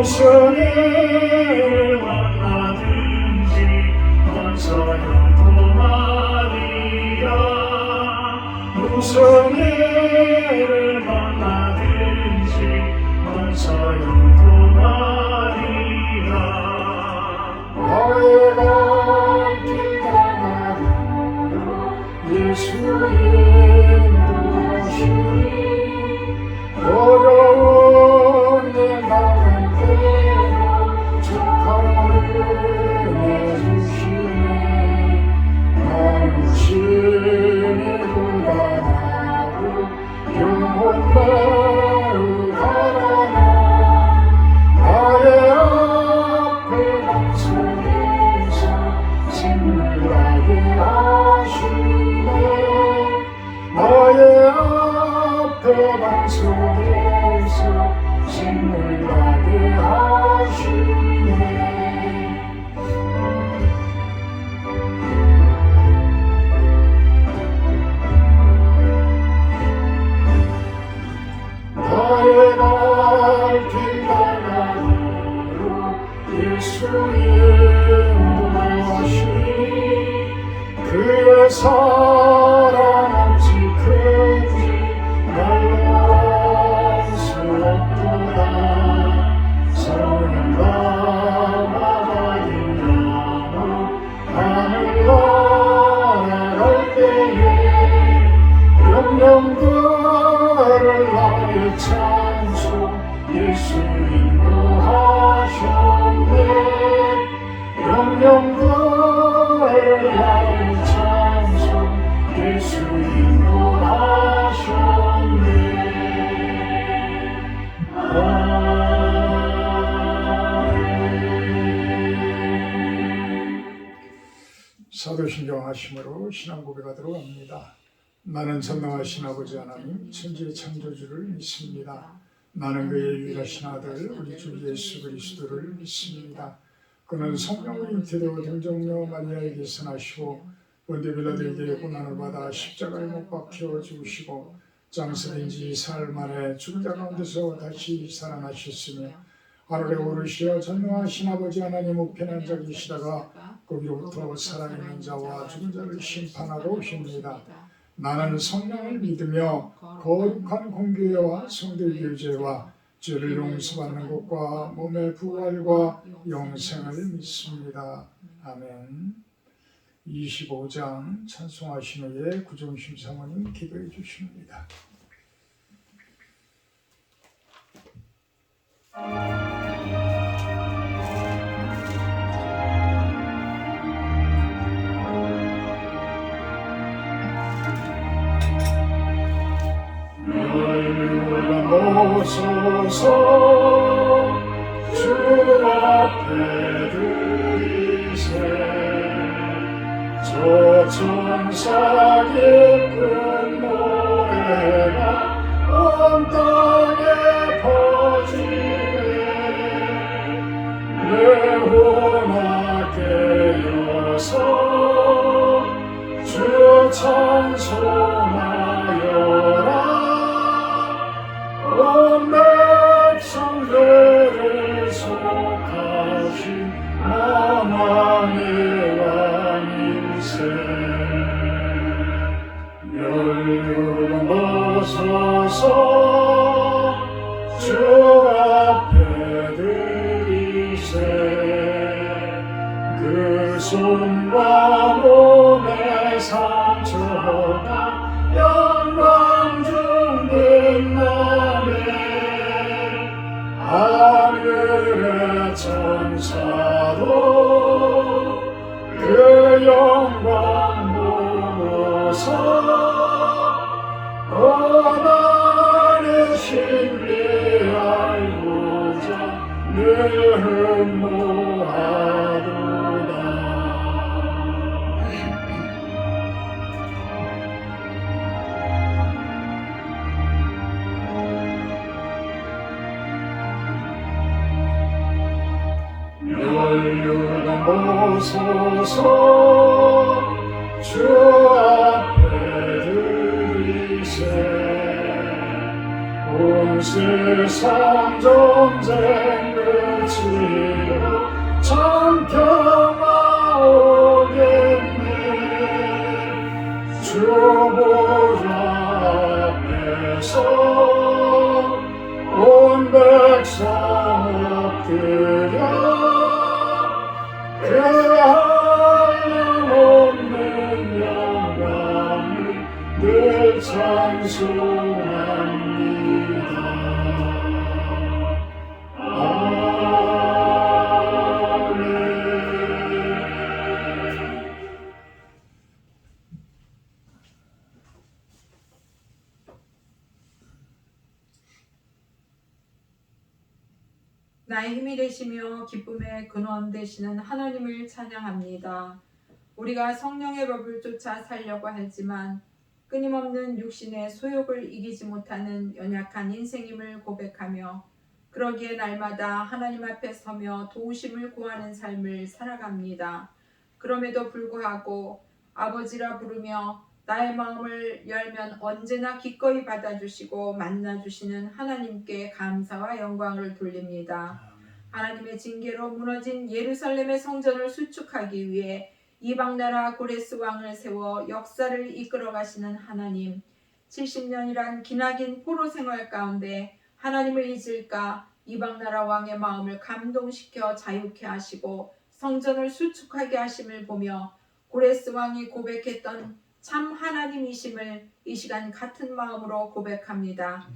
무슨 일을 만나든지 감사형도 말이야. 무슨 일을 만나든지 감사형도 말이야. 나의 길 가나다로 예수의 인도하시니 어려운 내 마음 대로 축하를 내주시네. 나는 신이 고단하고 영혼 매우 가라나 나의 앞에 방송에서 생물나게 하시네. 나의 앞에 방송에서 생물나게 하시네. 나의 갈 길 가나니로 예수의 인도하시니 그의 사랑 어찌 큰지 말할 수 없도다. 성령과 받은 양으로 하늘나라 갈 때에 영령들을 나의 찬송 예수 인도하셨네. 영령들을 나의 찬송 예수 인도하셨네. 사도신경 하심으로 신앙 고백하도록 합니다. 나는 전능하신 아버지 하나님 천지의 창조주를 믿습니다. 나는 그의 유일하신 아들 우리 주 예수 그리스도를 믿습니다. 그는 성령의 잉태되어 동정녀 마리아에게서 나시고 본디 빌라도에게 고난을 받아 십자가에 못 박혀 죽으시고 장사된 지 사흘 만에 죽은 자 가운데서 다시 살아나셨으며 하늘에 오르시어 전능하신 아버지 하나님 우편에 앉아 계시다가 거기로부터 살아있는 자와 죽은 자를 심판하러 오십니다. 나는 성령을 믿으며 거룩한 공교회와 성도의 교제와 죄를 용서받는 것과 몸의 부활과 영생을 믿습니다. 아멘. 25장 찬송하신 후에 구종심 사모님 기도해 주십니다. 오소서 주 앞에 들이세 저 천사 깊은 노래가 온 땅에 퍼지네. 레오나 깨어서 주 찬송하여라. 온 백성들을 속하신 만왕의 왕일세. 멸류관 벗어서 주 앞에 들이세 그 손과 몸의 상처가 영광 중 빛나네. 하늘의 천사도 그 영광 보고서 고난의 신비 알고자 늘 흠모하도다. 멸류관 벗어서 주 앞에 들이세 온 세상 전쟁 그 외치고 참 평화 오겠네. 주 보좌 앞에서 온 백성 엎드려 그 한량없는 영광을 늘 찬송합니다. 아멘. 나의 힘이 되시며 기쁨의 근원 되시는 하나님을 찬양합니다. 우리가 성령의 법을 쫓아 살려고 하지만 끊임없는 육신의 소욕을 이기지 못하는 연약한 인생임을 고백하며 그러기에 날마다 하나님 앞에 서며 도우심을 구하는 삶을 살아갑니다. 그럼에도 불구하고 아버지라 부르며 나의 마음을 열면 언제나 기꺼이 받아주시고 만나주시는 하나님께 감사와 영광을 돌립니다. 하나님의 징계로 무너진 예루살렘의 성전을 수축하기 위해 이방나라 고레스 왕을 세워 역사를 이끌어 가시는 하나님, 70년이란 기나긴 포로 생활 가운데 하나님을 잊을까 이방나라 왕의 마음을 감동시켜 자유케 하시고 성전을 수축하게 하심을 보며 고레스 왕이 고백했던 참 하나님이심을 이 시간 같은 마음으로 고백합니다.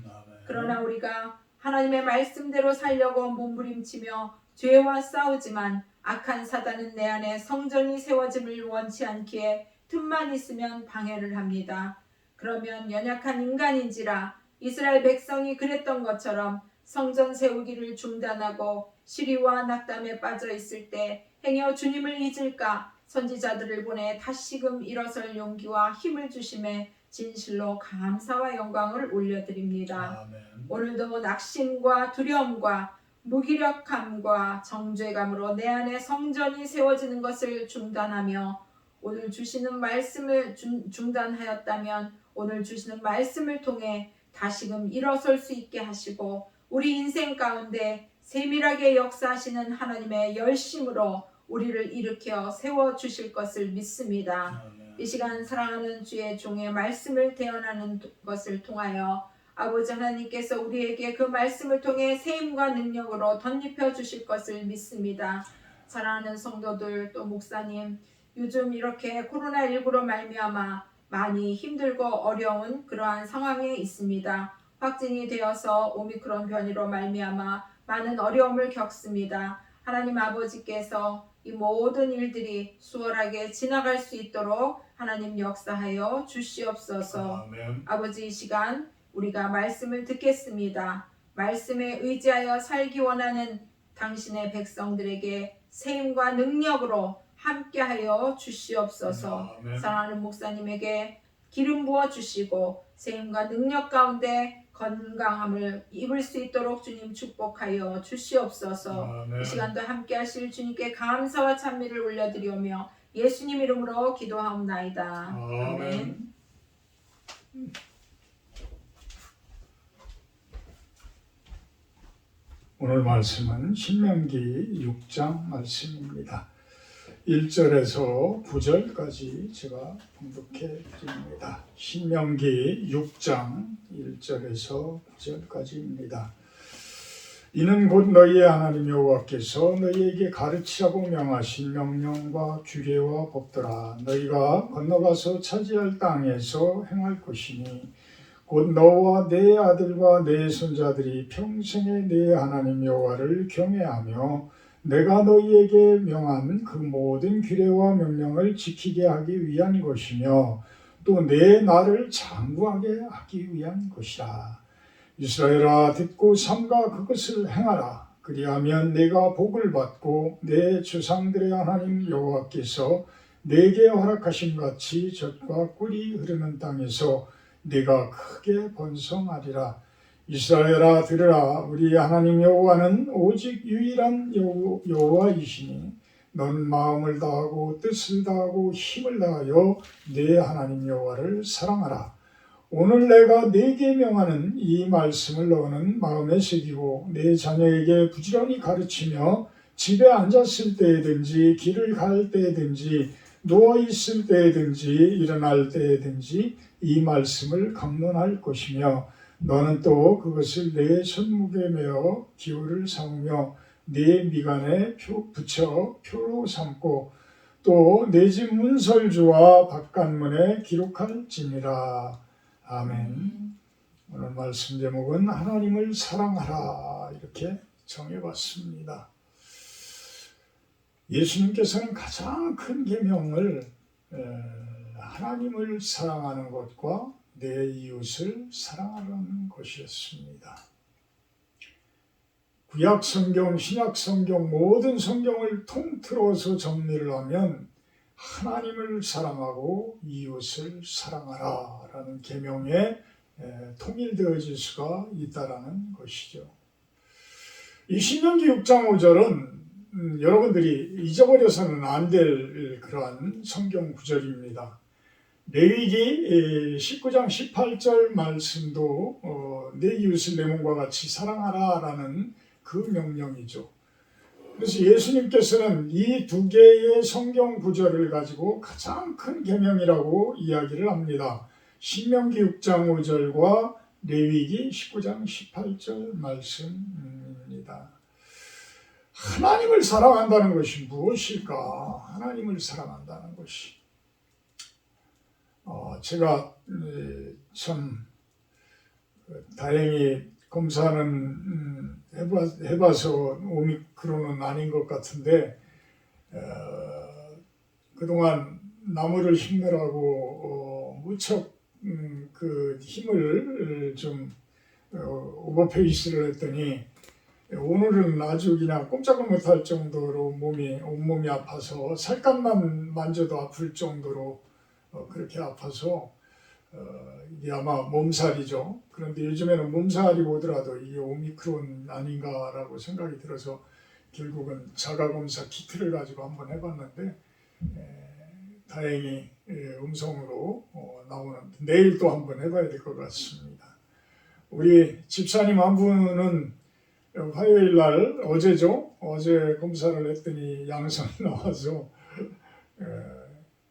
그러나 우리가 하나님의 말씀대로 살려고 몸부림치며 죄와 싸우지만 악한 사단은 내 안에 성전이 세워짐을 원치 않기에 틈만 있으면 방해를 합니다. 그러면 연약한 인간인지라 이스라엘 백성이 그랬던 것처럼 성전 세우기를 중단하고 시리와 낙담에 빠져 있을 때 행여 주님을 잊을까 선지자들을 보내 다시금 일어설 용기와 힘을 주심에 진실로 감사와 영광을 올려드립니다. 아멘. 오늘도 낙심과 두려움과 무기력함과 정죄감으로 내 안에 성전이 세워지는 것을 중단하며 오늘 주시는 말씀을 중단하였다면 오늘 주시는 말씀을 통해 다시금 일어설 수 있게 하시고 우리 인생 가운데 세밀하게 역사하시는 하나님의 열심으로 우리를 일으켜 세워주실 것을 믿습니다. 이 시간 사랑하는 주의 종의 말씀을 대언하는 것을 통하여 아버지 하나님께서 우리에게 그 말씀을 통해 세임과 능력으로 덧입혀 주실 것을 믿습니다. 사랑하는 성도들 또 목사님, 요즘 이렇게 코로나19로 말미암아 많이 힘들고 어려운 그러한 상황에 있습니다. 확진이 되어서 오미크론 변이로 말미암아 많은 어려움을 겪습니다. 하나님 아버지께서 이 모든 일들이 수월하게 지나갈 수 있도록 하나님 역사하여 주시옵소서. 아멘. 아버지 이 시간 우리가 말씀을 듣겠습니다. 말씀에 의지하여 살기 원하는 당신의 백성들에게 세임과 능력으로 함께하여 주시옵소서. 아멘. 사랑하는 목사님에게 기름 부어 주시고 세임과 능력 가운데 건강함을 입을 수 있도록 주님 축복하여 주시옵소서. 아멘. 이 시간도 함께 하실 주님께 감사와 찬미를 올려드리오며 예수님 이름으로 기도하옵나이다. 아멘. 오늘 말씀은 신명기 6장 말씀입니다. 1절에서 9절까지 제가 봉독해 드립니다. 신명기 6장 1절에서 9절까지입니다. 이는 곧 너희의 하나님 여호와께서 너희에게 가르치라고 명하신 명령과 규례와 법도라. 너희가 건너가서 차지할 땅에서 행할 것이니 곧 너와 네 아들과 네 손자들이 평생에 네 하나님 여호와를 경외하며 내가 너희에게 명한 그 모든 규례와 명령을 지키게 하기 위한 것이며 또 내 나를 장구하게 하기 위한 것이라. 이스라엘아 듣고 삼가 그것을 행하라. 그리하면 내가 복을 받고 내 조상들의 하나님 여호와께서 내게 허락하신 같이 젖과 꿀이 흐르는 땅에서 네가 크게 번성하리라. 이스라엘아 들으라. 우리 하나님 여호와는 오직 유일한 여호와이시니 넌 마음을 다하고 뜻을 다하고 힘을 다하여 네 하나님 여호와를 사랑하라. 오늘 내가 네게 명하는 이 말씀을 너는 마음에 새기고 내 자녀에게 부지런히 가르치며 집에 앉았을 때든지 길을 갈 때든지 누워 있을 때든지 일어날 때든지 이 말씀을 강론할 것이며 너는 또 그것을 내 손목에 메어 기호를 삼으며 네 미간에 붙여 표로 삼고 또 내 집 문설주와 바깥문에 기록할지니라. 아멘. 오늘 말씀 제목은 하나님을 사랑하라 이렇게 정해봤습니다. 예수님께서는 가장 큰 계명을 하나님을 사랑하는 것과 내 이웃을 사랑하라는 것이었습니다. 구약 성경, 신약 성경 모든 성경을 통틀어서 정리를 하면 하나님을 사랑하고 이웃을 사랑하라 라는 계명에 통일되어질 수가 있다라는 것이죠. 이 신명기 6장 5절은 여러분들이 잊어버려서는 안 될 그러한 성경 구절입니다. 레위기 19장 18절 말씀도 내 이웃을 내 몸과 같이 사랑하라 라는 그 명령이죠. 그래서 예수님께서는 이 두 개의 성경 구절을 가지고 가장 큰 계명이라고 이야기를 합니다. 신명기 6장 5절과 레위기 19장 18절 말씀입니다. 하나님을 사랑한다는 것이 무엇일까? 하나님을 사랑한다는 것이 제가 참 다행히 검사는 해봐서 오미크론은 아닌 것 같은데 그동안 나무를 힘내라고 무척 그 힘을 좀 오버페이스를 했더니 오늘은 아주 그냥 꼼짝을 못할 정도로 온몸이 아파서 살갗만 만져도 아플 정도로 그렇게 아파서 이게 아마 몸살이죠. 그런데 요즘에는 몸살이 오더라도 이게 오미크론 아닌가라고 생각이 들어서 결국은 자가검사 키트를 가지고 한번 해봤는데 다행히 음성으로 나오는 내일 또 한번 해봐야 될 것 같습니다. 우리 집사님 한 분은 화요일 날 어제죠. 어제 검사를 했더니 양성이 나와서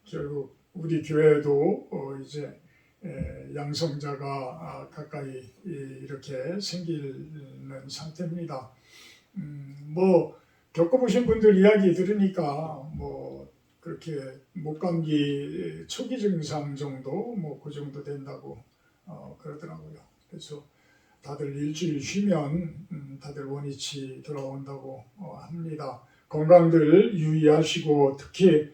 결국 우리 교회도 이제 양성자가 가까이 이렇게 생기는 상태입니다. 뭐 겪어보신 분들 이야기 들으니까 뭐 그렇게 목감기 초기 증상 정도 뭐 그 정도 된다고 그러더라고요. 그래서 다들 일주일 쉬면 다들 원위치 돌아온다고 합니다. 건강들 유의하시고 특히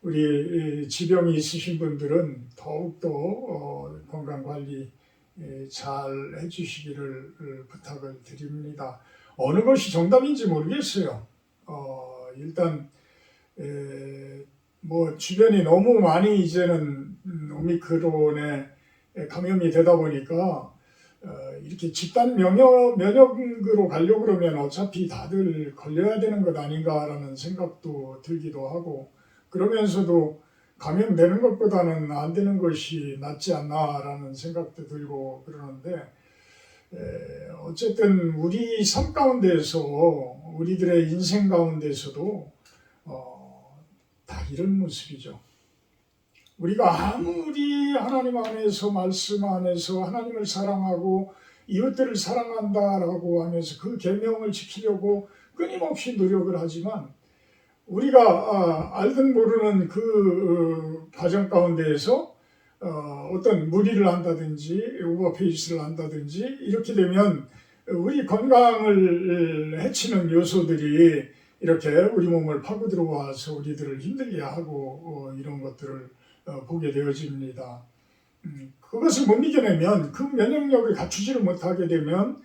우리 지병이 있으신 분들은 더욱더 건강관리 잘 해주시기를 부탁을 드립니다. 어느 것이 정답인지 모르겠어요. 일단 뭐 주변이 너무 많이 이제는 오미크론에 감염이 되다 보니까 이렇게 집단 면역으로 가려고 그러면 어차피 다들 걸려야 되는 것 아닌가라는 생각도 들기도 하고 그러면서도 감염되는 것보다는 안 되는 것이 낫지 않나라는 생각도 들고 그러는데 어쨌든 우리 삶 가운데서 우리들의 인생 가운데서도 다 이런 모습이죠. 우리가 아무리 하나님 안에서 말씀 안에서 하나님을 사랑하고 이웃들을 사랑한다라고 하면서 그 계명을 지키려고 끊임없이 노력을 하지만 우리가 알든 모르는 그 과정 가운데에서 어떤 무리를 한다든지 오버페이스를 한다든지 이렇게 되면 우리 건강을 해치는 요소들이 이렇게 우리 몸을 파고 들어와서 우리들을 힘들게 하고 이런 것들을 보게 되어집니다. 그것을 못 이겨내면 그 면역력을 갖추지를 못하게 되면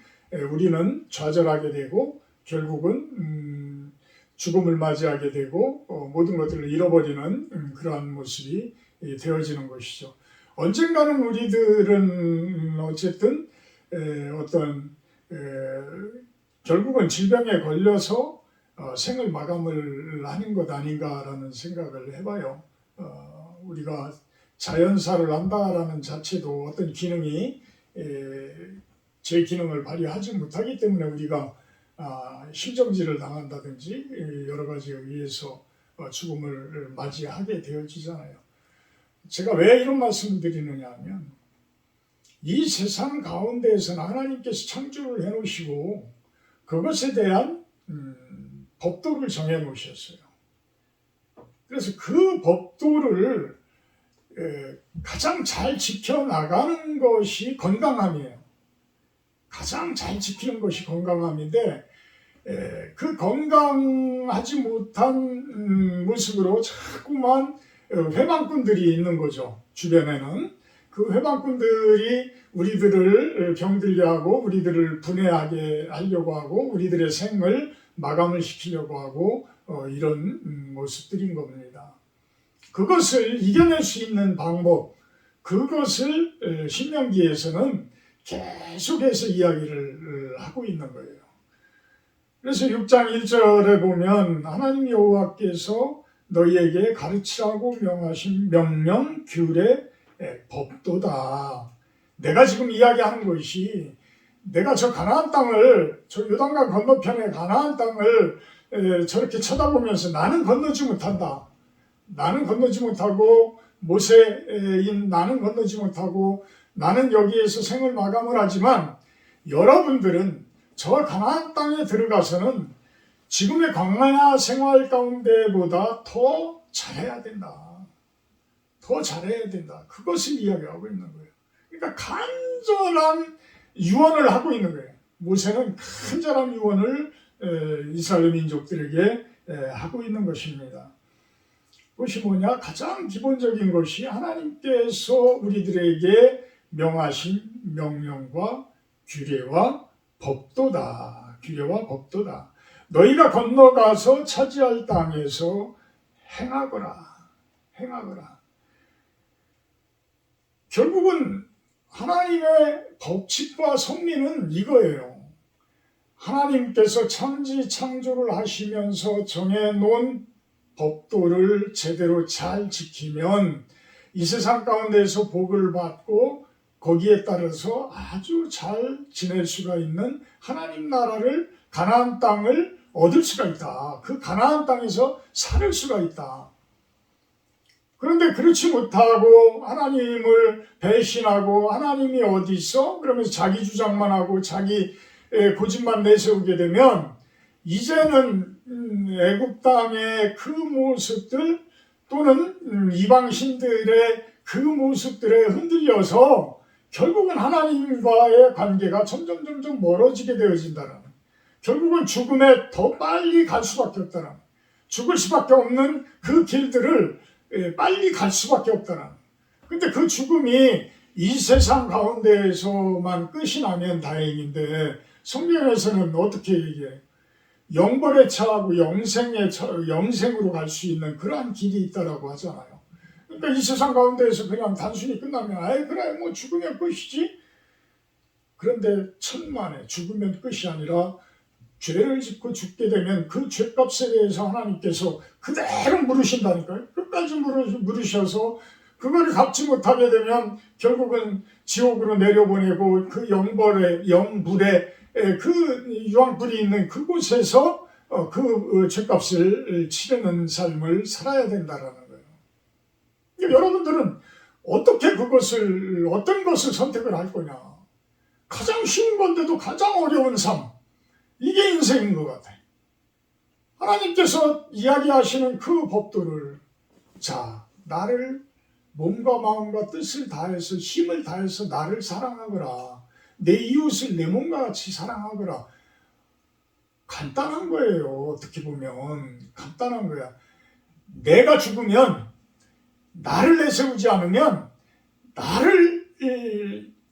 우리는 좌절하게 되고 결국은 죽음을 맞이하게 되고 모든 것들을 잃어버리는 그러한 모습이 되어지는 것이죠. 언젠가는 우리들은 어쨌든 결국은 질병에 걸려서 생을 마감을 하는 것 아닌가라는 생각을 해봐요. 우리가 자연사를 한다라는 자체도 어떤 기능이 제 기능을 발휘하지 못하기 때문에 우리가 심정지를 당한다든지 여러 가지에 의해서 죽음을 맞이하게 되어지잖아요. 제가 왜 이런 말씀을 드리느냐 하면 이 세상 가운데에서는 하나님께서 창조를 해놓으시고 그것에 대한 법도를 정해 놓으셨어요. 그래서 그 법도를 가장 잘 지켜나가는 것이 건강함이에요. 가장 잘 지키는 것이 건강함인데 그 건강하지 못한 모습으로 자꾸만 회방꾼들이 있는 거죠. 주변에는. 그 회방꾼들이 우리들을 병들게 하고 우리들을 분해하게 하려고 하고 우리들의 생을 마감을 시키려고 하고 이런 모습들인 겁니다. 그것을 이겨낼 수 있는 방법, 그것을 신명기에서는 계속해서 이야기를 하고 있는 거예요. 그래서 6장 1절에 보면 하나님 여호와께서 너희에게 가르치라고 명하신 명령, 규례, 법도다. 내가 지금 이야기하는 것이 내가 저 가나안 땅을, 저 요단강 건너편의 가나안 땅을 저렇게 쳐다보면서 나는 건너지 못한다. 나는 건너지 못하고 모세인 나는 건너지 못하고 나는 여기에서 생을 마감을 하지만 여러분들은 저 가나안 땅에 들어가서는 지금의 광야 생활 가운데보다 더 잘해야 된다. 더 잘해야 된다. 그것을 이야기하고 있는 거예요. 그러니까 간절한 유언을 하고 있는 거예요. 모세는 간절한 유언을 이스라엘 민족들에게 하고 있는 것입니다. 그것이 뭐냐? 가장 기본적인 것이 하나님께서 우리들에게 명하신 명령과 규례와 법도다. 규례와 법도다. 너희가 건너가서 차지할 땅에서 행하거라. 행하거라. 결국은 하나님의 법칙과 섭리는 이거예요. 하나님께서 천지 창조를 하시면서 정해놓은 법도를 제대로 잘 지키면 이 세상 가운데서 복을 받고 거기에 따라서 아주 잘 지낼 수가 있는 하나님 나라를 가나안 땅을 얻을 수가 있다. 그 가나안 땅에서 살 수가 있다. 그런데 그렇지 못하고 하나님을 배신하고 하나님이 어디 있어? 그러면서 자기 주장만 하고 자기 고집만 내세우게 되면 이제는 애굽 땅의 그 모습들 또는 이방신들의 그 모습들에 흔들려서 결국은 하나님과의 관계가 점점 멀어지게 되어진다는, 결국은 죽음에 더 빨리 갈 수밖에 없다는, 죽을 수밖에 없는 그 길들을 빨리 갈 수밖에 없다는. 근데 그 죽음이 이 세상 가운데에서만 끝이 나면 다행인데 성경에서는 어떻게 얘기해? 영벌에 처하고 영생으로 갈 수 있는 그러한 길이 있다라고 하잖아요. 그러니까 이 세상 가운데에서 그냥 단순히 끝나면 아이 그래 뭐 죽으면 끝이지. 그런데 천만에 죽으면 끝이 아니라 죄를 짓고 죽게 되면 그 죄값에 대해서 하나님께서 그대로 물으신다니까요. 끝까지 물으셔서 그걸 갚지 못하게 되면 결국은 지옥으로 내려보내고 그 영불에 그 유황불이 있는 그곳에서 그 죄값을 치르는 삶을 살아야 된다라는 거예요. 그러니까 여러분들은 어떻게 어떤 것을 선택을 할 거냐. 가장 쉬운 건데도 가장 어려운 삶. 이게 인생인 것 같아요. 하나님께서 이야기하시는 그 법도를 나를 몸과 마음과 뜻을 다해서 힘을 다해서 나를 사랑하거라. 내 이웃을 내 몸과 같이 사랑하거라. 간단한 거예요. 어떻게 보면 간단한 거야. 내가 죽으면 나를 내세우지 않으면 나를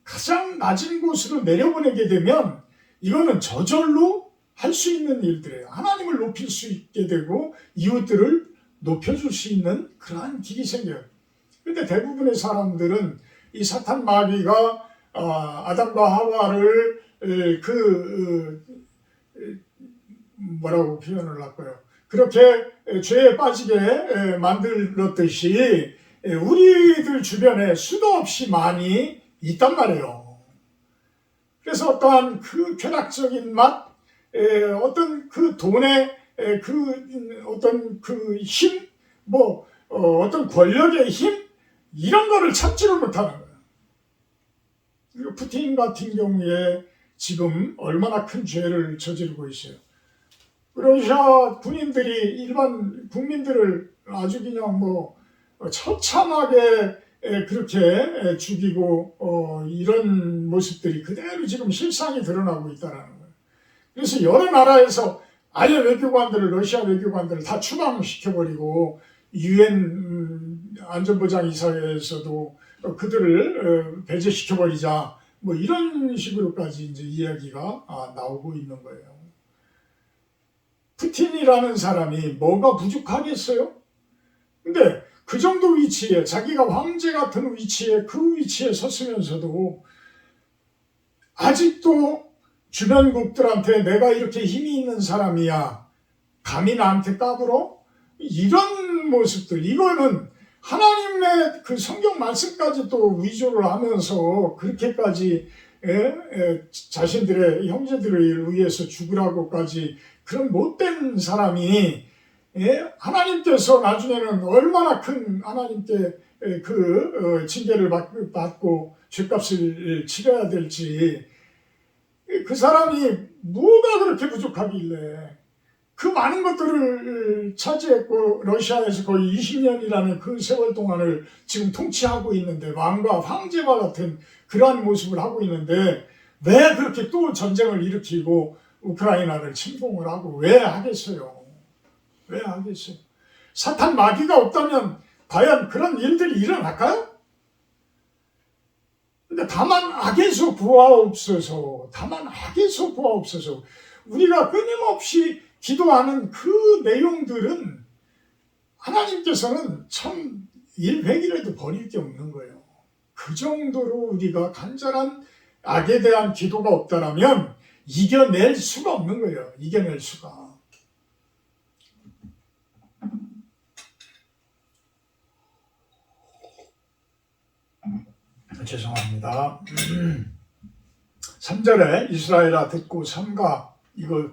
가장 낮은 곳으로 내려보내게 되면 이거는 저절로 할 수 있는 일들이에요. 하나님을 높일 수 있게 되고 이웃들을 높여줄 수 있는 그러한 길이 생겨요. 근데 대부분의 사람들은 이 사탄 마귀가 아담과 하와를 뭐라고 표현을 할까요? 그렇게 죄에 빠지게 만들었듯이 우리들 주변에 수도 없이 많이 있단 말이에요. 그래서 어떠한 그 쾌락적인 맛, 어떤 그 돈의 그 어떤 그 힘, 어떤 권력의 힘, 이런 거를 참지를 못하는 거예요. 그리고 푸틴 같은 경우에 지금 얼마나 큰 죄를 저지르고 있어요. 러시아 군인들이 일반 국민들을 아주 그냥 처참하게 그렇게 죽이고 이런 모습들이 그대로 지금 실상이 드러나고 있다는 거예요. 그래서 여러 나라에서 아예 외교관들을, 러시아 외교관들을 다 추방시켜버리고 유엔 안전보장이사회에서도 그들을 배제시켜버리자, 이런 식으로까지 이제 이야기가 나오고 있는 거예요. 푸틴이라는 사람이 뭐가 부족하겠어요? 근데 그 정도 위치에, 자기가 황제 같은 위치에, 그 위치에 섰으면서도 아직도 주변국들한테 내가 이렇게 힘이 있는 사람이야, 감히 나한테 까불어? 이런 모습들, 이거는 하나님의 그 성경 말씀까지 또 위조를 하면서 그렇게까지 자신들의 형제들을 위해서 죽으라고까지, 그런 못된 사람이 하나님께서 나중에는 얼마나 큰 하나님께 그 징계를 받고 죄값을 치러야 될지, 그 사람이 뭐가 그렇게 부족하길래 그 많은 것들을 차지했고 러시아에서 거의 20년이라는 그 세월 동안을 지금 통치하고 있는데, 왕과 황제와 같은 그러한 모습을 하고 있는데 왜 그렇게 또 전쟁을 일으키고 우크라이나를 침공을 하고 왜 하겠어요? 왜 하겠어요? 사탄 마귀가 없다면 과연 그런 일들이 일어날까요? 근데 다만 악에서 구하옵소서, 다만 악에서 구하옵소서. 우리가 끊임없이 기도하는 그 내용들은 하나님께서는 참 일백이라도 버릴 게 없는 거예요. 그 정도로 우리가 간절한 악에 대한 기도가 없다라면 이겨낼 수가 없는 거예요. 이겨낼 수가. 죄송합니다. 3절에 이스라엘아 듣고 삼가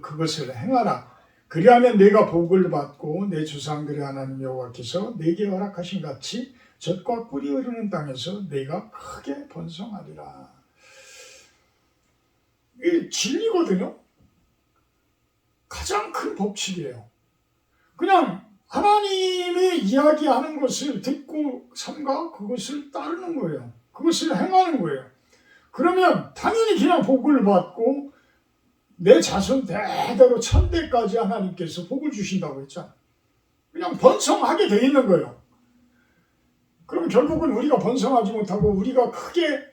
그것을 행하라. 그리하면 내가 복을 받고 내 조상들의 하나님 여호와께서 내게 허락하신 같이 젖과 꿀이 흐르는 땅에서 내가 크게 번성하리라. 이 진리거든요. 가장 큰 법칙이에요. 그냥 하나님이 이야기하는 것을 듣고 삼가 그것을 따르는 거예요. 그것을 행하는 거예요. 그러면 당연히 그냥 복을 받고 내 자손 대대로 천대까지 하나님께서 복을 주신다고 했잖아요. 그냥 번성하게 돼 있는 거예요. 그럼 결국은 우리가 번성하지 못하고 우리가 크게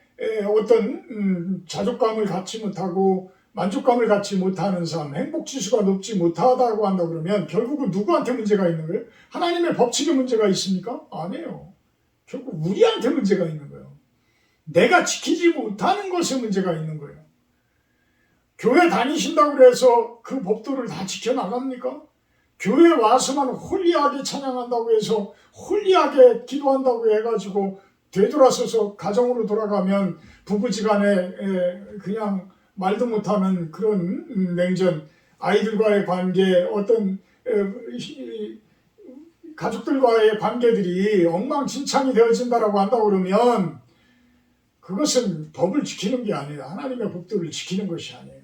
어떤 자족감을 갖지 못하고 만족감을 갖지 못하는 삶, 행복지수가 높지 못하다고 한다 그러면 결국은 누구한테 문제가 있는 거예요? 하나님의 법칙에 문제가 있습니까? 아니에요. 결국 우리한테 문제가 있는 거예요. 내가 지키지 못하는 것에 문제가 있는 거예요. 교회 다니신다고 해서 그 법도를 다 지켜나갑니까? 교회 와서만 홀리하게 찬양한다고 해서 홀리하게 기도한다고 해가지고 되돌아서서 가정으로 돌아가면 부부지간에 그냥 말도 못하는 그런 냉전, 아이들과의 관계, 어떤 가족들과의 관계들이 엉망진창이 되어진다라고 한다고 그러면 그것은 법을 지키는 게 아니라 하나님의 법도를 지키는 것이 아니에요.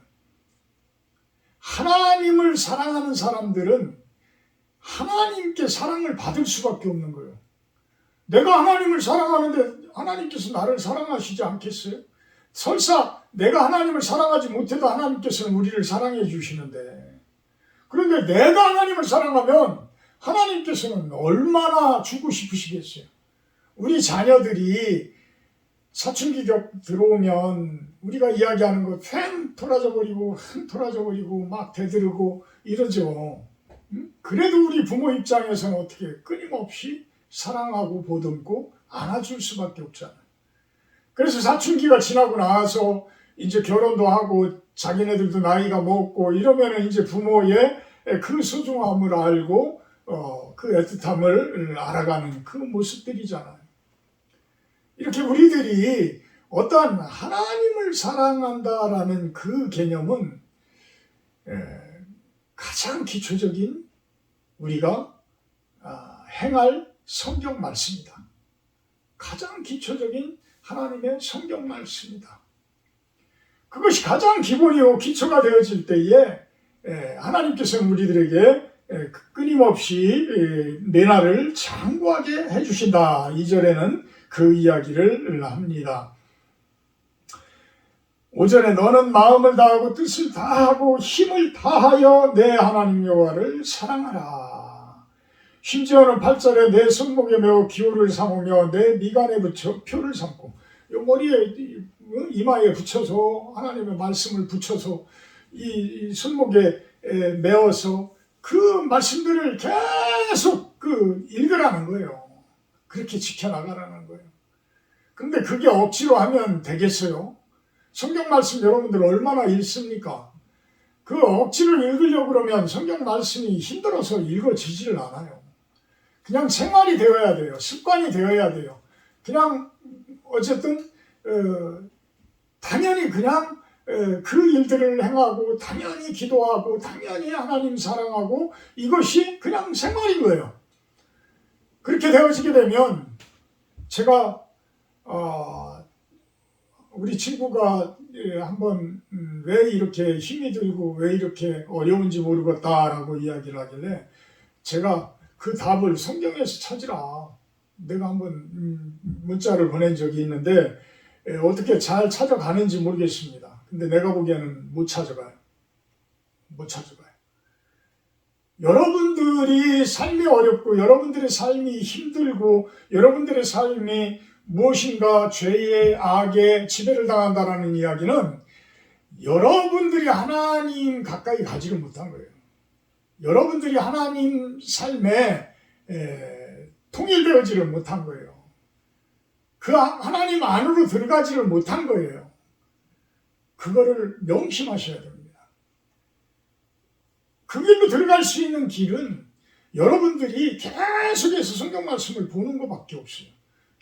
하나님을 사랑하는 사람들은 하나님께 사랑을 받을 수밖에 없는 거예요. 내가 하나님을 사랑하는데 하나님께서 나를 사랑하시지 않겠어요? 설사 내가 하나님을 사랑하지 못해도 하나님께서는 우리를 사랑해 주시는데, 그런데 내가 하나님을 사랑하면 하나님께서는 얼마나 주고 싶으시겠어요? 우리 자녀들이 사춘기 들어오면 우리가 이야기하는 거 펜 토라져 버리고 토라져 버리고 막 대들고 이러죠. 그래도 우리 부모 입장에서는 어떻게 끊임없이 사랑하고 보듬고 안아줄 수밖에 없잖아요. 그래서 사춘기가 지나고 나서 이제 결혼도 하고 자기네들도 나이가 먹고 이러면은 이제 부모의 그 소중함을 알고 그 애틋함을 알아가는 그 모습들이잖아요. 이렇게 우리들이 어떠한 하나님을 사랑한다라는 그 개념은 가장 기초적인 우리가 행할 성경 말씀이다. 가장 기초적인 하나님의 성경 말씀이다. 그것이 가장 기본이고 기초가 되어질 때에 하나님께서는 우리들에게 끊임없이 내 날을 장구하게 해주신다. 2절에는 그 이야기를 합니다. 5절에 너는 마음을 다하고 뜻을 다하고 힘을 다하여 내 하나님 여호와를 사랑하라. 심지어는 8절에 내 손목에 메어 기호를 삼으며 내 미간에 붙여 표를 삼고 머리에 이마에 붙여서 하나님의 말씀을 붙여서 이 손목에 메어서 그 말씀들을 계속 읽으라는 거예요. 그렇게 지켜나가라는 거예요. 근데 그게 억지로 하면 되겠어요? 성경 말씀 여러분들 얼마나 읽습니까? 그 억지로 읽으려고 그러면 성경 말씀이 힘들어서 읽어지지를 않아요. 그냥 생활이 되어야 돼요. 습관이 되어야 돼요. 그냥 어쨌든 당연히 그냥 그 일들을 행하고 당연히 기도하고 당연히 하나님 사랑하고 이것이 그냥 생활인 거예요. 그렇게 되어지게 되면 제가 우리 친구가 한번 왜 이렇게 힘이 들고 왜 이렇게 어려운지 모르겠다라고 이야기를 하길래 제가 그 답을 성경에서 찾으라. 내가 한번 문자를 보낸 적이 있는데 어떻게 잘 찾아가는지 모르겠습니다. 근데 내가 보기에는 못 찾아가요. 못 찾아가요. 여러분들이 삶이 어렵고 여러분들의 삶이 힘들고 여러분들의 삶이 무엇인가 죄의 악의 지배를 당한다라는 이야기는 여러분들이 하나님 가까이 가지를 못한 거예요. 여러분들이 하나님 삶에 통일되어지를 못한 거예요. 그 하나님 안으로 들어가지를 못한 거예요. 그거를 명심하셔야 됩니다. 그 길로 들어갈 수 있는 길은 여러분들이 계속해서 성경 말씀을 보는 것밖에 없어요.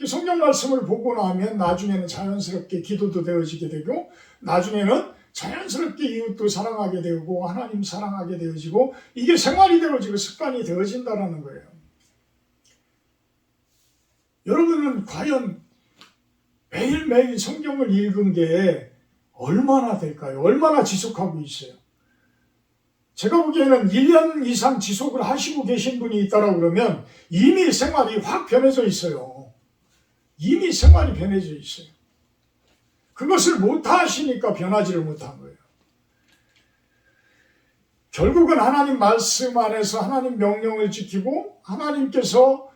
성경 말씀을 보고 나면 나중에는 자연스럽게 기도도 되어지게 되고 나중에는 자연스럽게 이웃도 사랑하게 되고 하나님 사랑하게 되어지고 이게 생활이 되어지고 습관이 되어진다는 거예요. 여러분은 과연 매일매일 성경을 읽은 게 얼마나 될까요? 얼마나 지속하고 있어요? 제가 보기에는 1년 이상 지속을 하시고 계신 분이 있다고 그러면 이미 생활이 확 변해져 있어요. 이미 생활이 변해져 있어요. 그것을 못하시니까 변하지를 못한 거예요. 결국은 하나님 말씀 안에서 하나님 명령을 지키고 하나님께서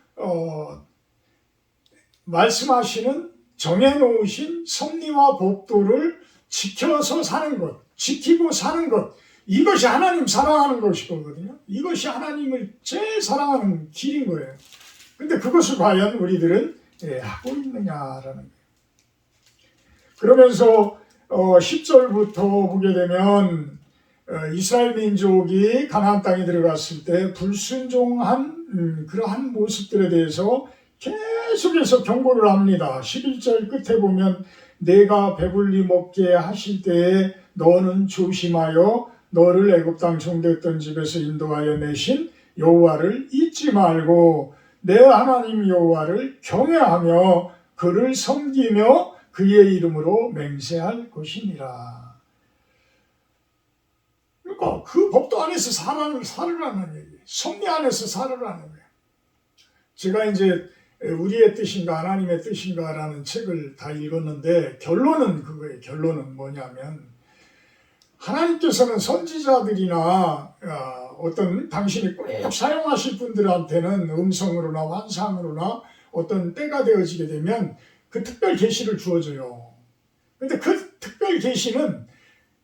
말씀하시는 정해놓으신 섭리와 법도를 지켜서 사는 것, 지키고 사는 것, 이것이 하나님 사랑하는 것이거든요. 이것이 하나님을 제일 사랑하는 길인 거예요. 근데 그것을 과연 우리들은 하고 있느냐라는 거예요. 그러면서 10절부터 보게 되면 이스라엘 민족이 가나안 땅에 들어갔을 때 불순종한 그러한 모습들에 대해서 계속해서 경고를 합니다. 11절 끝에 보면 내가 배불리 먹게 하실 때에 너는 조심하여 너를 애굽 땅 종되었던 집에서 인도하여 내신 여호와를 잊지 말고 내 하나님 여호와를 경외하며 그를 섬기며 그의 이름으로 맹세할 것이니라. 그러니까 그 법도 안에서 살으라는 얘기예요. 섭리 안에서 살으라는 거예요. 제가 이제 우리의 뜻인가 하나님의 뜻인가라는 책을 다 읽었는데 결론은 그거예요. 결론은 뭐냐면 하나님께서는 선지자들이나 어떤 당신이 꼭 사용하실 분들한테는 음성으로나 환상으로나 어떤 때가 되어지게 되면 그 특별 계시를 주어줘요. 근데 그 특별 계시는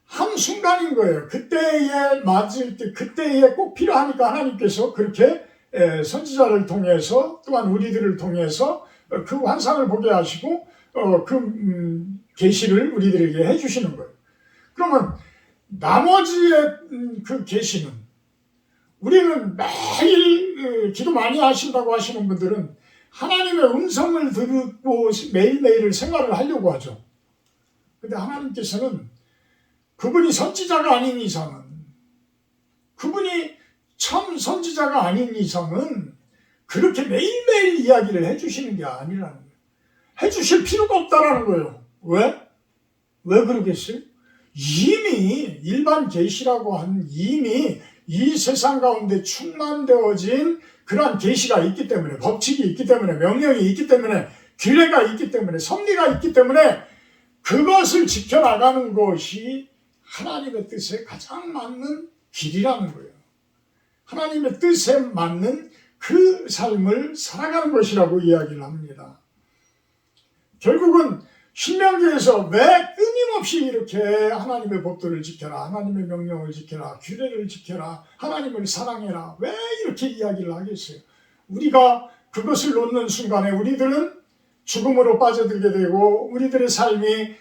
한순간인 거예요. 그때에 맞을 때, 그때에 꼭 필요하니까 하나님께서 그렇게 선지자를 통해서 또한 우리들을 통해서 그 환상을 보게 하시고 그 계시를 우리들에게 해주시는 거예요. 그러면 나머지의 그 계시는 우리는 매일 기도 많이 하신다고 하시는 분들은 하나님의 음성을 듣고 매일매일 생활을 하려고 하죠. 근데 하나님께서는 그분이 선지자가 아닌 이상은, 그분이 참 선지자가 아닌 이상은 그렇게 매일매일 이야기를 해주시는 게 아니라는 거예요. 해주실 필요가 없다라는 거예요. 왜? 왜 그러겠어요? 이미 일반 계시라고 한 이미 이 세상 가운데 충만되어진 그러한 계시가 있기 때문에, 법칙이 있기 때문에, 명령이 있기 때문에, 규례가 있기 때문에, 섭리가 있기 때문에 그것을 지켜나가는 것이 하나님의 뜻에 가장 맞는 길이라는 거예요. 하나님의 뜻에 맞는 그 삶을 살아가는 것이라고 이야기를 합니다. 결국은 신명기에서 왜 끊임없이 이렇게 하나님의 법도를 지켜라, 하나님의 명령을 지켜라, 규례를 지켜라, 하나님을 사랑해라, 왜 이렇게 이야기를 하겠어요? 우리가 그것을 놓는 순간에 우리들은 죽음으로 빠져들게 되고 우리들의 삶이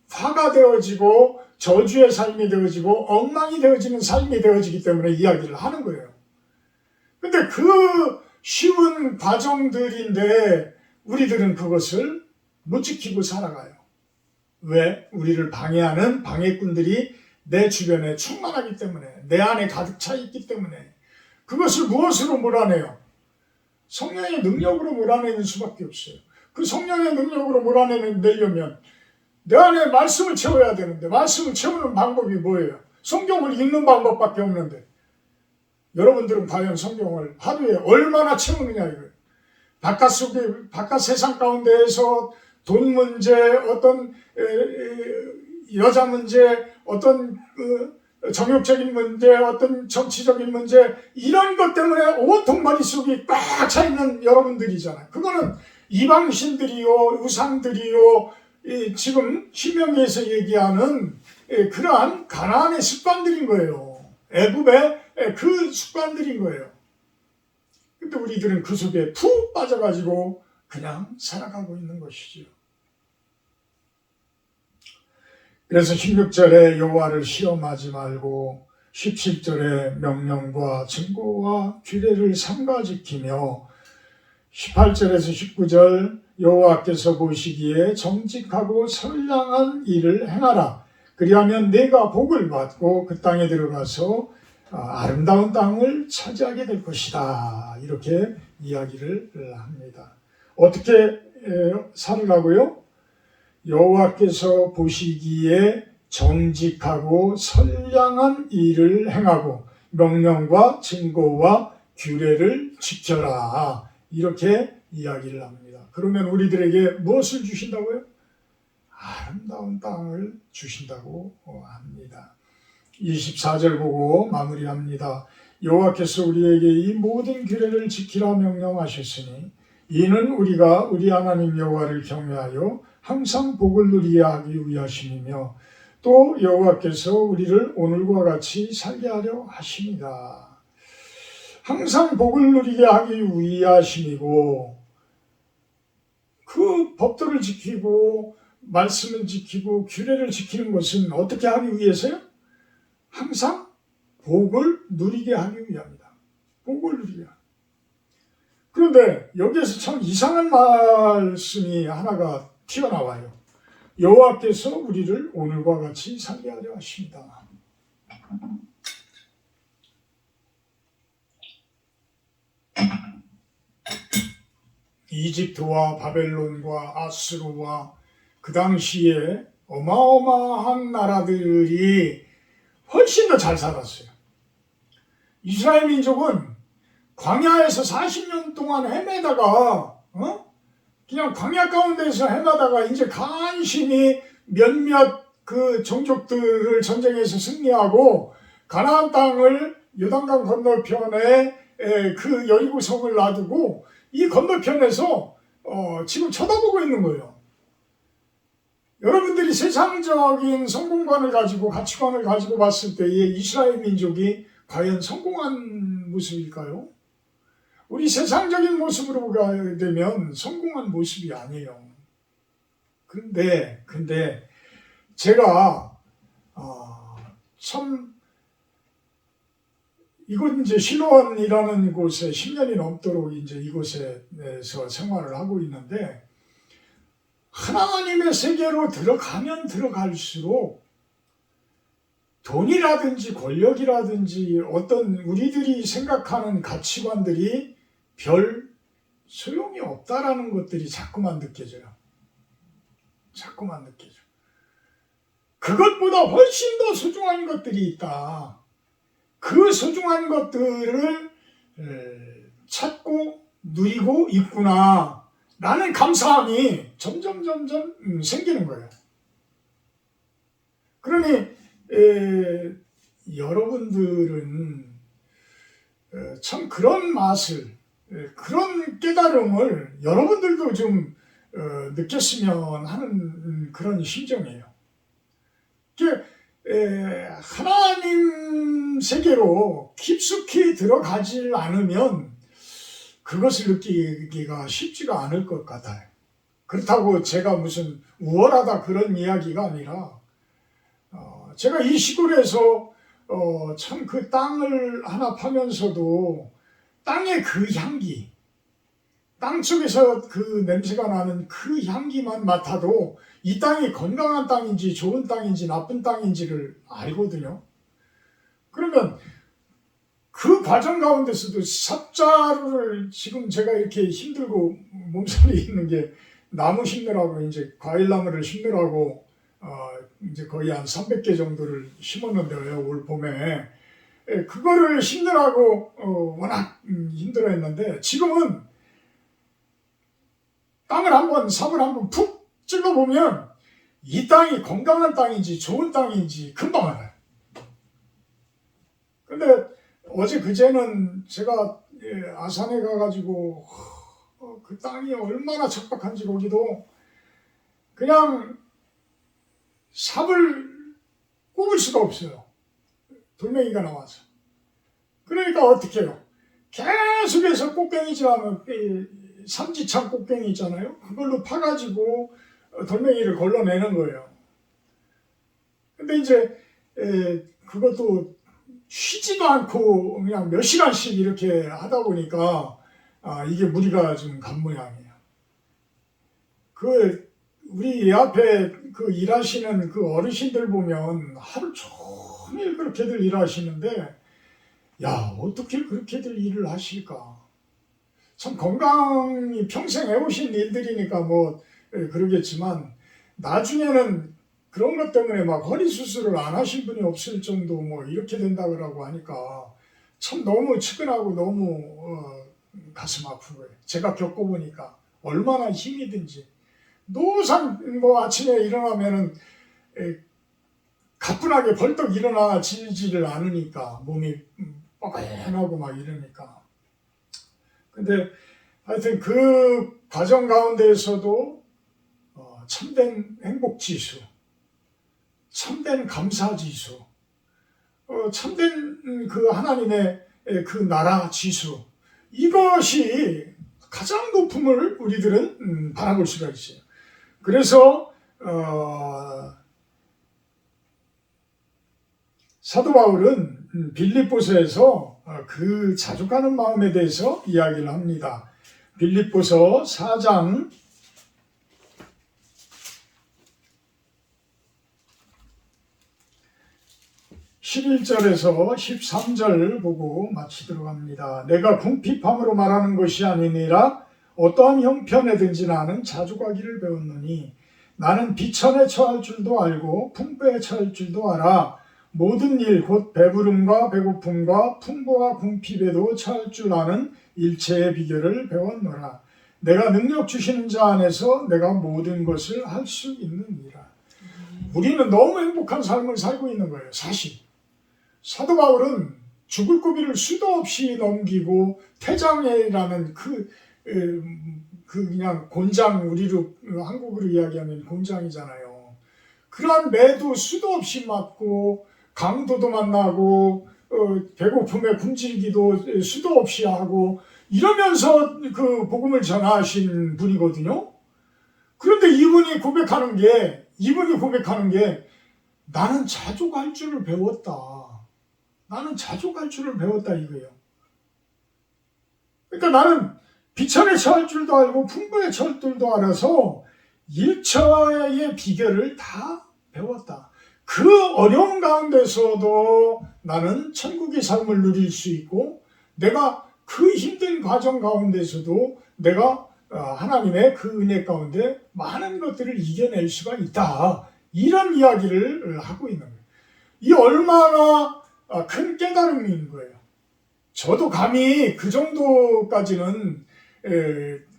화가 되어지고 저주의 삶이 되어지고 엉망이 되어지는 삶이 되어지기 때문에 이야기를 하는 거예요. 근데 그 쉬운 과정들인데 우리들은 그것을 못 지키고 살아가요. 왜? 우리를 방해하는 방해꾼들이 내 주변에 충만하기 때문에, 내 안에 가득 차 있기 때문에. 그것을 무엇으로 몰아내요? 성령의 능력으로 몰아내는 수밖에 없어요. 그 성령의 능력으로 몰아내려면 내 안에 말씀을 채워야 되는데, 말씀을 채우는 방법이 뭐예요? 성경을 읽는 방법밖에 없는데, 여러분들은 과연 성경을 하루에 얼마나 채우느냐 이거예요. 바깥 세상 가운데에서 돈 문제, 어떤 여자 문제, 어떤 정욕적인 문제, 어떤 정치적인 문제, 이런 것 때문에 온통 머릿속이 꽉 차 있는 여러분들이잖아요. 그거는 이방신들이요, 우상들이요, 지금 신명기에서 얘기하는 그러한 가나안의 습관들인 거예요. 애굽의 그 습관들인 거예요. 근데 우리들은 그 속에 푹 빠져가지고 그냥 살아가고 있는 것이죠. 그래서 16절에 여호와를 시험하지 말고 17절에 명령과 증거와 규례를 삼가 지키며 18절에서 19절 여호와께서 보시기에 정직하고 선량한 일을 행하라. 그리하면 내가 복을 받고 그 땅에 들어가서 아름다운 땅을 차지하게 될 것이다. 이렇게 이야기를 합니다. 어떻게 살으라고요? 여호와께서 보시기에 정직하고 선량한 일을 행하고 명령과 증거와 규례를 지켜라. 이렇게 이야기를 합니다. 그러면 우리들에게 무엇을 주신다고요? 아름다운 땅을 주신다고 합니다. 24절 보고 마무리합니다. 여호와께서 우리에게 이 모든 규례를 지키라 명령하셨으니 이는 우리가 우리 하나님 여호와를 경외하여 항상 복을 누리게 하기 위하심이며 또 여호와께서 우리를 오늘과 같이 살게 하려 하십니다. 항상 복을 누리게 하기 위하심이고 그 법도를 지키고 말씀을 지키고 규례를 지키는 것은 어떻게 하기 위해서요? 항상 복을 누리게 하기 위함이다. 복을 누리게. 그런데 여기에서 참 이상한 말씀이 하나가 튀어나와요. 여호와께서 우리를 오늘과 같이 살게 하려 하십니다. 이집트와 바벨론과 아수르와 그 당시에 어마어마한 나라들이 훨씬 더 잘 살았어요. 이스라엘 민족은 광야에서 40년 동안 헤매다가 그냥 광야 가운데서 헤매다가 이제 간신히 몇몇 그 종족들을 전쟁에서 승리하고 가나안 땅을 요단강 건너편에 그 여리고성을 놔두고 이 건너편에서 지금 쳐다보고 있는 거예요. 여러분들이 세상적인 성공관을 가지고 가치관을 가지고 봤을 때의 이스라엘 민족이 과연 성공한 모습일까요? 우리 세상적인 모습으로 가야 되면 성공한 모습이 아니에요. 근데 제가 참 이곳 이제 실로암이라는 곳에 10년이 넘도록 이제 이곳에서 생활을 하고 있는데, 하나님의 세계로 들어가면 들어갈수록 돈이라든지 권력이라든지 어떤 우리들이 생각하는 가치관들이 별 소용이 없다라는 것들이 자꾸만 느껴져요. 자꾸만 느껴져. 그것보다 훨씬 더 소중한 것들이 있다. 그 소중한 것들을 찾고 누리고 있구나 라는 감사함이 점점 생기는 거예요. 그러니 여러분들은 참 그런 맛을, 그런 깨달음을 여러분들도 좀 느꼈으면 하는 그런 심정이에요. 하나님 세계로 깊숙이 들어가지 않으면 그것을 느끼기가 쉽지가 않을 것 같아요. 그렇다고 제가 무슨 우월하다 그런 이야기가 아니라, 제가 이 시골에서 참 그 땅을 하나 파면서도 땅의 그 향기, 땅 속에서 그 냄새가 나는 그 향기만 맡아도 이 땅이 건강한 땅인지 좋은 땅인지 나쁜 땅인지를 알거든요. 그러면 그 과정 가운데서도 삽자루를 지금 제가 이렇게 힘들고 몸살이 있는 게 나무 심느라고 이제 과일나무를 심느라고 이제 거의 한 300개 정도를 심었는데요, 올 봄에. 그거를 심느라고 워낙 힘들어했는데, 지금은 삽을 한번 푹 찔러보면 이 땅이 건강한 땅인지 좋은 땅인지 금방 알아요. 근데 어제 그제는 제가 아산에 가가지고 그 땅이 얼마나 척박한지 거기도 그냥 삽을 꼽을 수가 없어요. 돌멩이가 나와서. 그러니까 어떻게 해요? 계속해서 꽃갱이질하면 삼지창 꽃갱이 있잖아요. 그걸로 파가지고 돌멩이를 걸러내는 거예요. 근데 이제 그것도 쉬지도 않고 그냥 몇 시간씩 이렇게 하다 보니까 이게 무리가 좀 간 모양이에요. 우리 앞에 그 일하시는 그 어르신들 보면 하루 종일 그렇게들 일하시는데, 야, 어떻게 그렇게들 일을 하실까? 참 건강이 평생 해오신 일들이니까 뭐 그러겠지만, 나중에는 그런 것 때문에 막 허리 수술을 안 하신 분이 없을 정도 뭐 이렇게 된다고 하니까 참 너무 측은하고 너무 가슴 아픈 거예요. 제가 겪어보니까 얼마나 힘이 든지. 노상 뭐 아침에 일어나면은 가뿐하게 벌떡 일어나지를 않으니까 몸이 뻐근하고 막 이러니까. 근데 하여튼 그 과정 가운데에서도 참된 행복지수, 참된 감사지수, 참된 그 하나님의 그 나라 지수, 이것이 가장 높음을 우리들은 바라볼 수가 있어요. 그래서 사도 바울은 빌립보서에서 그 자족하는 마음에 대해서 이야기를 합니다. 빌립보서 4장 11절에서 13절 보고 마치도록 합니다. 내가 궁핍함으로 말하는 것이 아니니라 어떠한 형편에든지 나는 자족하기를 배웠노니 나는 비천에 처할 줄도 알고 풍부에 처할 줄도 알아 모든 일 곧 배부름과 배고픔과 풍부와 궁핍에도 처할 줄 아는 일체의 비결을 배웠노라. 내가 능력 주시는 자 안에서 내가 모든 것을 할 수 있느니라. 우리는 너무 행복한 삶을 살고 있는 거예요. 사실 사도 바울은 죽을 고비를 수도 없이 넘기고 태장이라는 그냥 곤장, 우리로 한국으로 이야기하면 곤장이잖아요. 그러한 매도 수도 없이 맞고 강도도 만나고 배고픔에 굶주리기도 수도 없이 하고 이러면서 그 복음을 전하신 분이거든요. 그런데 이분이 고백하는 게 나는 자족할 줄을 배웠다. 나는 자족할 줄을 배웠다 이거예요. 그러니까 나는 비천에 처할 줄도 알고 풍부에 처할 줄도 알아서 일처의 비결을 다 배웠다. 그 어려운 가운데서도 나는 천국의 삶을 누릴 수 있고 내가 그 힘든 과정 가운데서도 내가 하나님의 그 은혜 가운데 많은 것들을 이겨낼 수가 있다. 이런 이야기를 하고 있는 거예요. 이 얼마나 큰 깨달음인 거예요. 저도 감히 그 정도까지는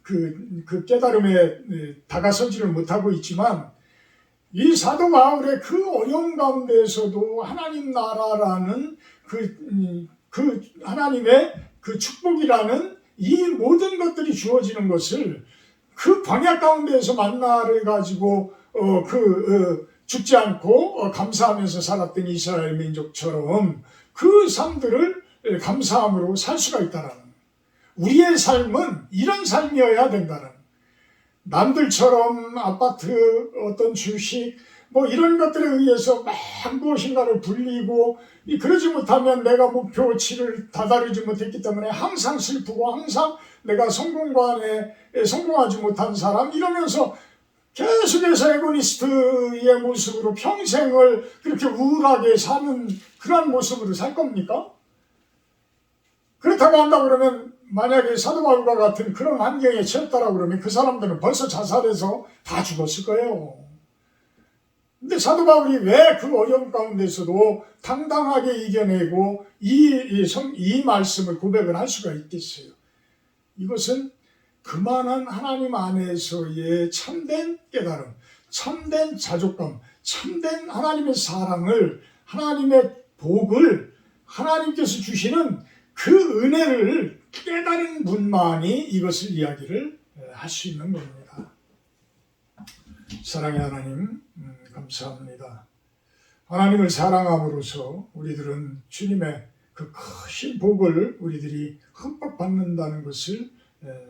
그 깨달음에 다가서지를 못하고 있지만 이 사도 바울의 그 어려운 가운데에서도 하나님 나라라는 그 하나님의 그 축복이라는 이 모든 것들이 주어지는 것을 그 광야 가운데에서 만나를 가지고 죽지 않고 감사하면서 살았던 이스라엘 민족처럼 그 삶들을 감사함으로 살 수가 있다라는 우리의 삶은 이런 삶이어야 된다는 남들처럼 아파트 어떤 주식 뭐 이런 것들에 의해서 막 무엇인가를 불리고 그러지 못하면 내가 목표치를 다다르지 못했기 때문에 항상 슬프고 항상 내가 성공하지 못한 사람 이러면서 계속해서 에고니스트의 모습으로 평생을 그렇게 우울하게 사는 그런 모습으로 살 겁니까? 그렇다고 한다 그러면 만약에 사도 바울과 같은 그런 환경에 처했다라고 그러면 그 사람들은 벌써 자살해서 다 죽었을 거예요. 근데 사도 바울이 왜 그 어려움 가운데서도 당당하게 이겨내고 이 말씀을 고백을 할 수가 있겠어요? 이것은 그만한 하나님 안에서의 참된 깨달음, 참된 자족감, 참된 하나님의 사랑을, 하나님의 복을 하나님께서 주시는 그 은혜를 깨달은 분만이 이것을 이야기를 할 수 있는 겁니다. 사랑의 하나님, 감사합니다. 하나님을 사랑함으로써 우리들은 주님의 그 크신 복을 우리들이 흠뻑 받는다는 것을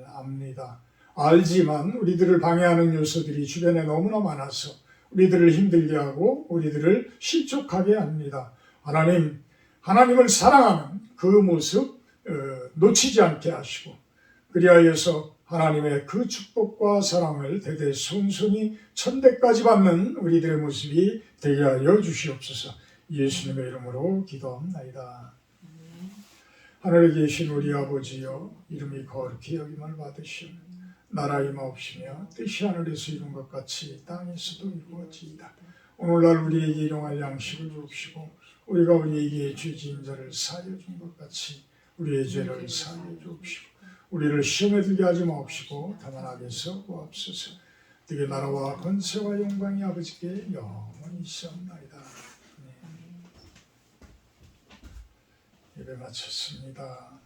압니다. 알지만 우리들을 방해하는 요소들이 주변에 너무나 많아서 우리들을 힘들게 하고 우리들을 실족하게 합니다. 하나님을 사랑하는 그 모습 놓치지 않게 하시고 그리하여서 하나님의 그 축복과 사랑을 대대손손이 천대까지 받는 우리들의 모습이 되게 하여 주시옵소서. 예수님의 이름으로 기도합나이다. 하늘에 계신 우리 아버지여, 이름이 거룩히 여김을 받으시오. 나라 임하옵시며 뜻이 하늘에서 이룬 것 같이 땅에서도 이루어지이다. 오늘날 우리에게 일용할 양식을 주옵시고 우리가 우리에게 죄 지은 자를 사하여 준 것 같이 우리의 죄를 사하여 주옵시고 우리를 시험에 들게 하지 마옵시고 다만 악에서 구하옵소서. 되게 나라와 권세와 영광이 아버지께 영원히 있사옵나이다. 예배 마쳤습니다.